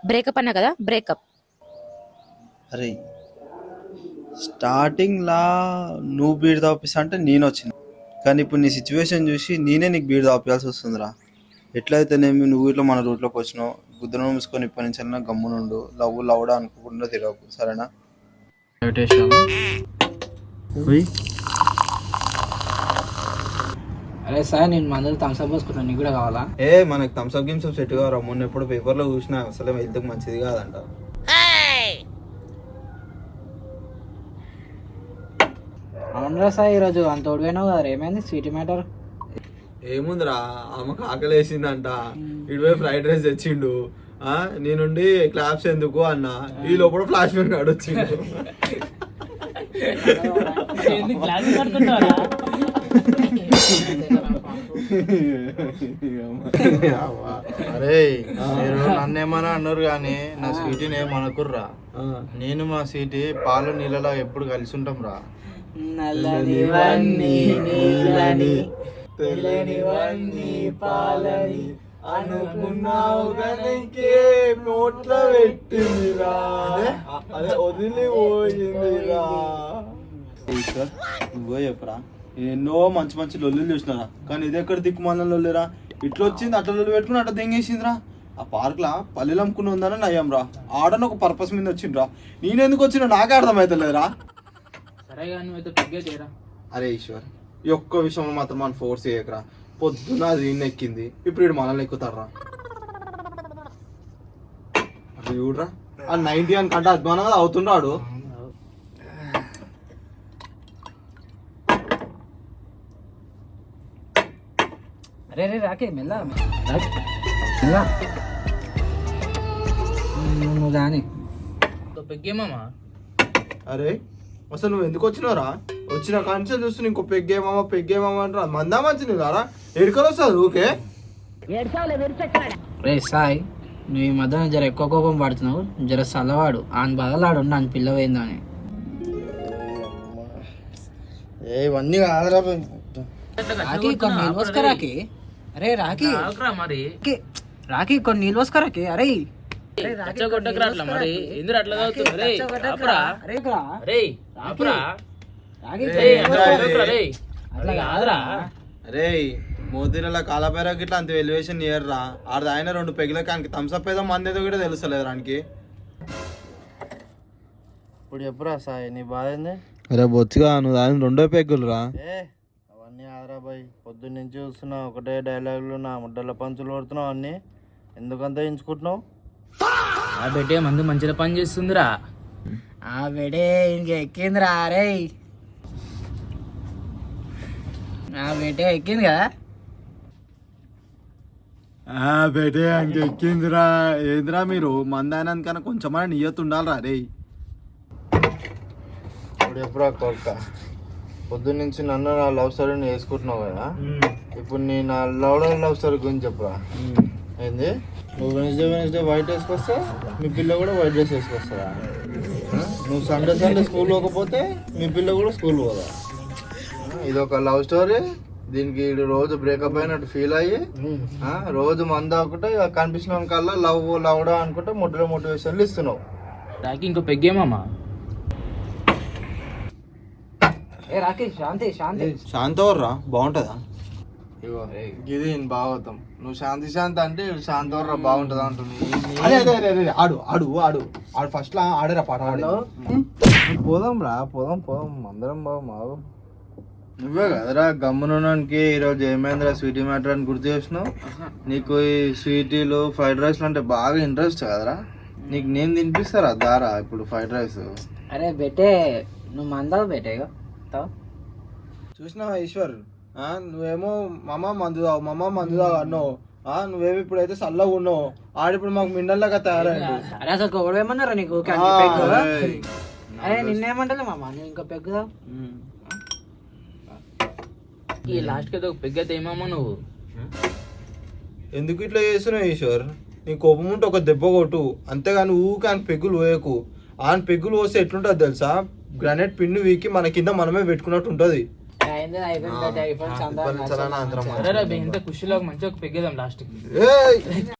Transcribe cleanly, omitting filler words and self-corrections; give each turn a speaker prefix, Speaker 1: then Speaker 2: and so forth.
Speaker 1: Breakup అన్నా కదా, breakup.
Speaker 2: అరే స్టార్టింగ్ లా నువ్వు బీడు తాపిస్తా అంటే నేను వచ్చిన, కానీ ఇప్పుడు నీ సిచ్యువేషన్ చూసి నేనే నీకు బీడు తాపియాల్సి వస్తుందిరా. ఎట్లయితేనేమి నువ్వు ఇట్లా మన రూట్లోకి వచ్చినావు, గుద్దను మూసుకొని ఇప్పటి నుంచి అన్నా గమ్మునుండు. లవ్డా అనుకోకుండా తిరగకు, సరేనా?
Speaker 3: అరే సార్, నేను మందులు థమ్స్అప్ పోసుకుంటాను, నీకు కూడా కావాలా?
Speaker 2: మనకి థమ్స్అప్ గిమ్స్అప్ సెట్ కావరా. మొన్న ఎప్పుడు పేపర్లో చూసినా అసలు హెల్త్కి మంచిది కాదంట.
Speaker 3: అవునరా సార్, ఈరోజు అంత ఓడిపోయినావు కదా, ఏమైంది స్వీట్ మ్యాటర్?
Speaker 2: ఏముందిరా, ఆమెకు ఆకలి వేసిందంట, ఇటువైపు ఫ్రైడ్ రైస్ తెచ్చిండు. నేనుండి క్లాప్స్ ఎందుకు అన్న, ఈ లోపల ఫ్లాష్ బ్యాక్ కాడు వచ్చిండు.
Speaker 4: అరే మీరు నన్నేమన్నా అన్నారు కానీ నా స్వీటీని ఏమనుకుర్రా. నేను మా స్వీటీ పాలు నీళ్ళలా ఎప్పుడు కలిసి ఉంటాం రా.
Speaker 2: అనుకున్నావు నోట్లో పెట్టిందిరా, అదే వదిలిపోయిందిరా. నువ్వో చెప్పరా, ఎన్నో మంచి మంచి లొల్లులు చూసినారా, కానీ ఇది ఎక్కడ దిక్కుమాల లొల్లిరా. ఇట్లా వచ్చింది, అట్లా లొల్లు పెట్టుకుని అట్లా దెంగేసిందిరా. ఆ పార్క్లా పల్లెలు అమ్ముకుని ఉందని నయ్యం రా, ఆడని ఒక పర్పస్ మీద వచ్చిండ్రా. నేనెందుకు వచ్చినా నాకే అర్థమవుతలేదురా. అరే ఈశ్వర్, ఈ ఒక్క విషయంలో మాత్రం మనం ఫోర్స్ చేయకరా. పొద్దున అది ఎక్కింది, ఇప్పుడు ఇటు మనల్ని ఎక్కుతారా. అది చూడరా, ఆ 90 అని కంటే అధ్వానంగా అవుతున్నాడు.
Speaker 3: అరే రే రాకే మెల్ల నువ్వు దాని పెగ్గేమామా.
Speaker 2: అరే అసలు నువ్వు ఎందుకు వచ్చినావురా? వచ్చిన కాన్సల్ చూస్తూ ఇంకో పెగ్గేమామా అంటారా. మందా మంచిది కారా, ఎడుకొని వస్తుంది ఊకే.
Speaker 3: రే సాయి, నువ్వు ఈ మధ్యన జర ఎక్కువ కోపం పడుతున్నావు, జర చల్లవాడు. ఆయన బదలాడు అని పిల్ల పోయిందని.
Speaker 4: ఇవన్నీ కాదురా.
Speaker 3: రాకి కొన్ని నీళ్ళు పోసుకరాకి. అరే రాకి మరి రాకి కొన్ని నీళ్ళు పోసుకరాకి. అరే
Speaker 2: అరే మోదీల కాలపేరాకి ఇట్లా అంత ఎలివేషన్ ఇయర్రా. ఆడ ఆయన 2 పెగ్గులకి ఆయనకి థమ్స్అప్ ఏదో మంది ఏదో కూడా తెలుస్తలేదు ఆయనకి.
Speaker 4: ఇప్పుడు చెప్పురా సాయి, నీ బాధ ఏంది?
Speaker 2: అరే బొచ్చుగా, నువ్వు ఆయన 2 పెగ్గులు రా.
Speaker 4: అవన్నీ ఆదరా బాయ్, పొద్దున్న నుంచి చూస్తున్నావు ఒకటే డైలాగులు, నా ముడ్డల పంచులు కొడుతున్నావు. అన్నీ ఎందుకంత ఎంచుకుంటున్నావు?
Speaker 3: ఆ బెట్టే మందు మంచిగా పని చేస్తుందిరా. ఆ బెడే ఇంక ఎక్కిందిరా. అరే ఆ బెట్టే ఎక్కింది కదా.
Speaker 2: బేటే అంక ఎక్కిందిరా. ఏందిరా మీరు మందాయన కొంచెమైనా నియత్ ఉండాలిరా. రే
Speaker 4: ఇప్పుడు ఎప్పుడా కొడుక, పొద్దున్న నుంచి నన్ను నా లవ్ స్టోరీని వేసుకుంటున్నావు కదా, ఇప్పుడు నీ నా లవ్ స్టోరీ గురించి చెప్పురా. ఏంది, నువ్వు వెనస్డే వైట్ వేసుకొస్తే మీ పిల్ల కూడా వైట్ డ్రెస్ వేసుకొస్తారా? నువ్వు సండే స్కూల్ పోకపోతే మీ పిల్ల కూడా స్కూల్ పోదా? ఇది ఒక లవ్ స్టోరీ. దీనికి రోజు బ్రేకప్ అయినట్టు ఫీల్ అయ్యి రోజు మందు ఆకుంటే కనిపించిన కల్లా లవ్డా అనుకుంటే మోటివేషన్లు ఇస్తున్నావు.
Speaker 3: ఇంకో పెగ్గేమామా. ఏ రాకేష్,
Speaker 2: శాంతవర్రా బాగుంటుందా?
Speaker 4: ఇగో ఇది నేను భాగవతం. నువ్వు శాంతి అంటే శాంతవర్రా బాగుంటుందా అంటుంది.
Speaker 2: ఆడు ఫస్ట్ లా ఆడరా పాట.
Speaker 4: పోదాం రా, పోదాం అందరం బాగు. నువ్వే కదరా గమ్మునకి ఈరోజు ఏమైందిరా స్వీటీ మ్యాటర్ అని గుర్తు చేసినావు. నీకు ఈ స్వీటీలు ఫ్రైడ్ రైస్లు అంటే బాగా ఇంట్రెస్ట్ కదరా. నీకు నేను తినిపిస్తారా దారా ఇప్పుడు ఫ్రైడ్ రైస్?
Speaker 3: అరే బెటే, నువ్వు మందావు బెటే
Speaker 2: చూసినావా ఈశ్వర్, నువ్వేమో మమ్మ మందు తావు అన్నావు. నువ్వేమో ఇప్పుడైతే చల్లగా ఉన్నావు, ఆడిప్పుడు మాకు మిండల్లాగా తయారైంది.
Speaker 3: అరే అసలు ఎవడేమన్నారా నీకు? అరే నిన్నేమంటలే మామ, నువ్వు ఇంకో పెగ్గుదా. ఈ లాస్ట్ కి ఒక పెగ్ అయితే ఏమమ్మా నువ్వు
Speaker 2: ఎందుకు ఇట్లా చేస్తున్నావు ఈశ్వర్? నీ కోపం ఉంటే ఒక దెబ్బ కొట్టు, అంతేగాని ఊరికి ఆయన పెగ్గులు పోయకు. ఆయన పెగ్గులు పోస్తే ఎట్లుంటుంది తెలుసా, గ్రానైట్ పిండి వీకి మన కింద మనమే పెట్టుకున్నట్టు ఉంటుంది.
Speaker 3: అయింది అయిపోయింది, ఐఫోన్ చందా
Speaker 4: ఇప్పటి నుంచి అలా నా అందరం
Speaker 5: అరే రే, ఇంత ఖుషిలో మంచిగా ఒక పెగ్గేదాం లాస్ట్ కి.
Speaker 4: ఏయ్!